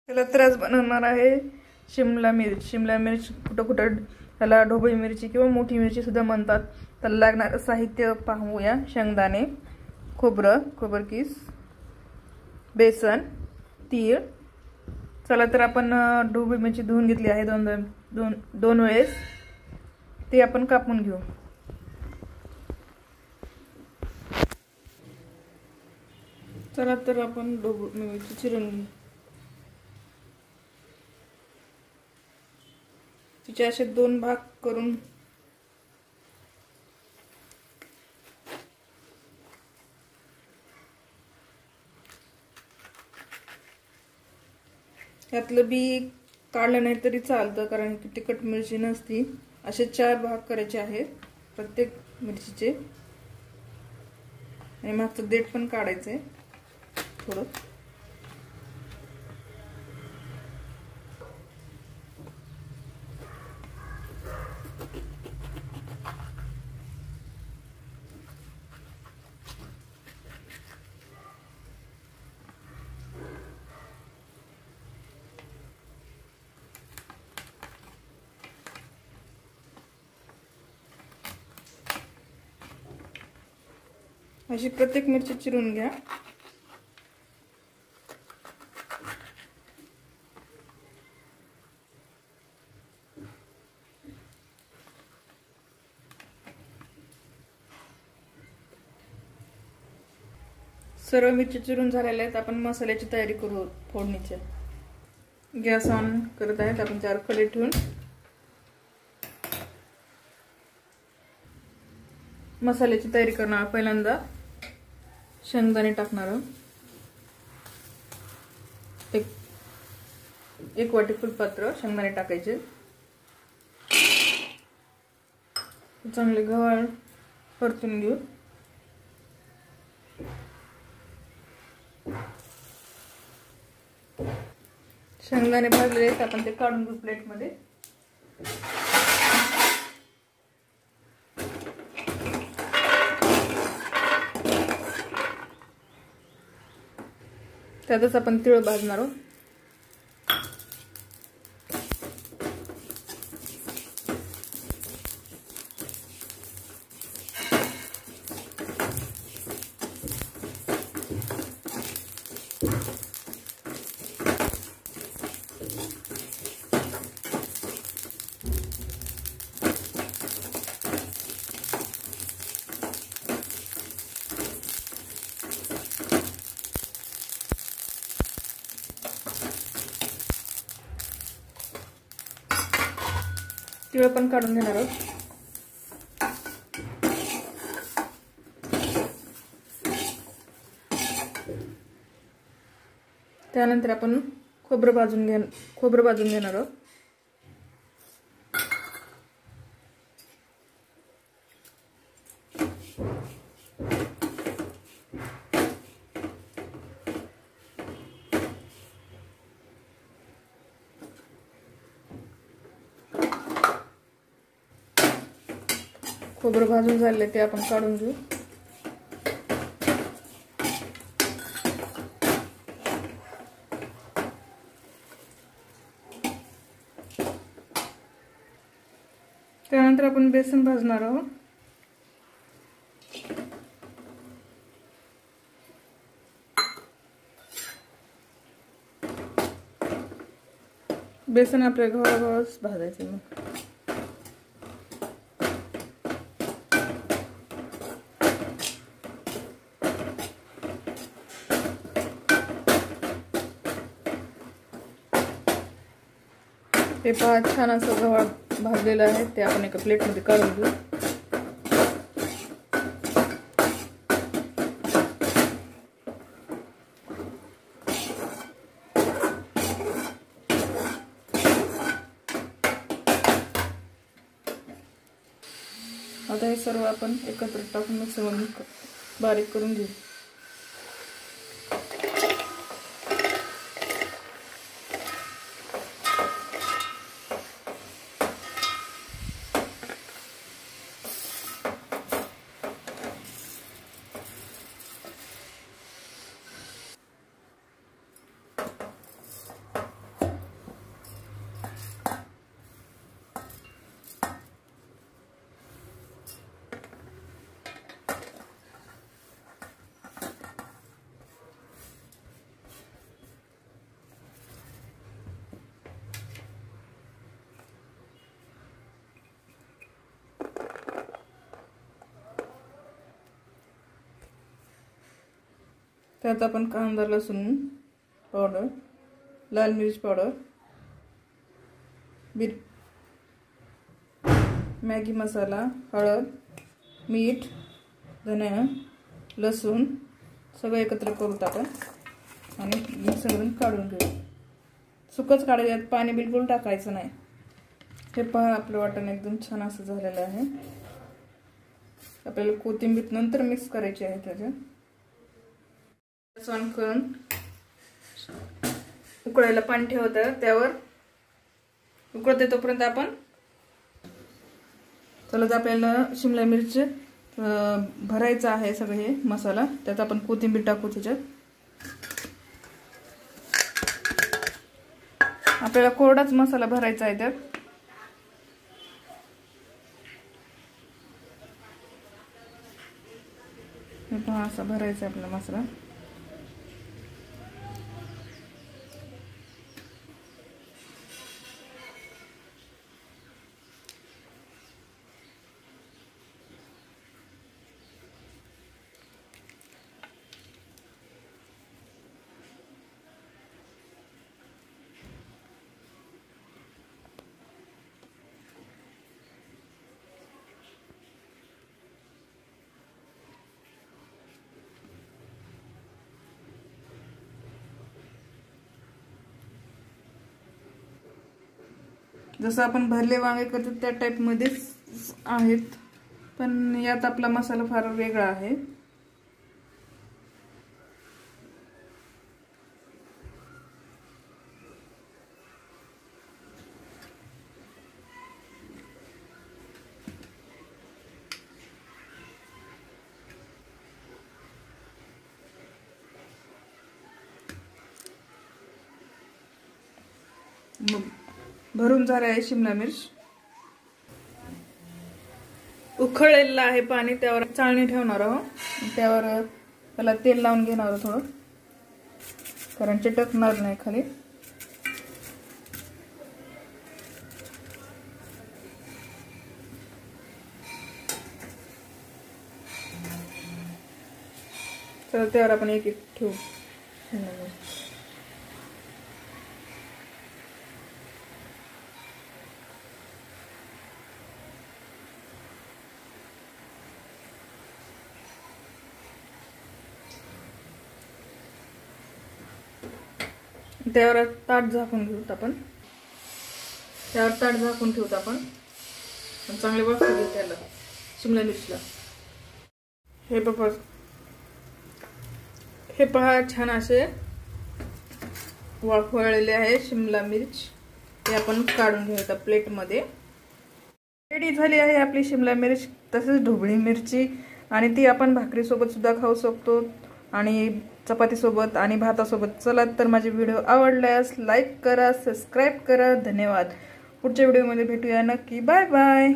त्याला तर आज बनवणार आहे शिमला मिरची। शिमला मिरची कुठं कुठं त्याला ढोबळी मिरची किंवा मोठी मिरची सुद्धा म्हणतात। त्याला लागणारं साहित्य पाहूया। शेंगदाणे, खोबरं किस, बेसन, तीळ। चला तर आपण ढोबळी मिरची धुवून घेतली आहे दोन वेळेस, ते आपण कापून घेऊ। चला तर आपण ढोबळी मिरची चिरून घेऊ। तिचे असे 2 भाग करून त्यातलं बी काढलं नाही तरी चालतं, कारण की तिखट मिरची नसती। असे 4 भाग करायचे आहेत प्रत्येक मिरचीचे, आणि मागचं देठ पण काढायचंय थोडं। अशी प्रत्येक मिरची चिरून घ्या। सर्व मिरची चिरून झालेल्या आहेत। आपण मसाल्याची तयारी करू फोडणीची। गॅस ऑन करत आहेत आपण। 4 कढई ठेवून मसाल्याची तयारी करणार। पहिल्यांदा शेंगदाणे टाकणार। एक वाटी फुलपात्र शेंगदाणे टाकायचे। चांगले गव्हाळ परतून घेऊ। शेंगदाणे भाजलेले आहेत, आपण ते काढून घेऊ प्लेट मध्ये। त्यातच आपण तीळ भाजणार आहोत। तीळ पण काढून घेणार आहोत। त्यानंतर आपण खोबरं भाजून घेणार आहोत। खोबरं भाजून झाले ते आपण काढून घेऊ। त्यानंतर आपण बेसन भाजणार आहोत। बेसन आपल्या गव्हाळच भाजायचं मग। हे पहा, छान असं गव्हाळ भाजलेलं आहे, ते आपण एका प्लेट मध्ये काढून घेऊ। आता हे सर्व आपण एकत्र टाकून मिक्सरमध्ये बारीक करून घेऊ। त्यात आपण कांदा लसूण पावडर, लाल मिरच पावडर, मॅगी मसाला, हळद, मीठ, धने, लसूण सगळं एकत्र करू टाका आणि मिक्सरमधून काढून घेऊ. सुकच काढायचं, पाणी बिलकुल टाकायचं नाही. हे पहा आपलं वाटण एकदम छान असं झालेलं आहे. आपल्याला कोथिंबीर नंतर मिक्स करायची आहे. त्याच्यात ऑन करून उकळायला पाणी ठेवतं, त्यावर उकळते तोपर्यंत आपण चला आपल्याला शिमला मिरची भरायचा आहे. सगळे हे मसाला त्यात आपण कोथिंबीर टाकू. त्याच्यात आपल्याला कोरडाच मसाला भरायचा आहे. त्यात पहा असा भरायचा आपला मसाला. जसं आपण भरले वांगे करतो त्या टाइप मध्येच आहेत, पण यात आपला मसाला फार वेगळा आहे. भरून झाले आहे शिमला मिर्च. उकळलेलं आहे पाणी, त्यावर चाळणी ठेवणार आहोत. त्यावर त्याला तेल लावून घेणार आहोत थोडं, कारण चिटकणार नाही खाली. तर त्यावर आपण एक एक ठेवू. त्यावर ताट झाकून घेऊत आपण. त्यावर ताट झाकून ठेवतो आपण. चांगले वाफ घेऊ त्याला शिमला मिरचीला. हे पहा छान असे वाफवलेले आहे शिमला मिर्च. ते आपण काढून घेऊया प्लेट मध्ये. रेडी झाली आहे आपली शिमला मिर्च. तसेच ढोबळी मिरची, आणि ती आपण भाकरी सोबत सुद्धा खाऊ शकतो आणि चपाती सोबत आणि भातासोबत. चला तर माझे व्हिडिओ आवडल्यास लाईक करा, सबस्क्राईब करा. धन्यवाद. पुढच्या व्हिडिओमध्ये भेटूया नक्की. Bye bye.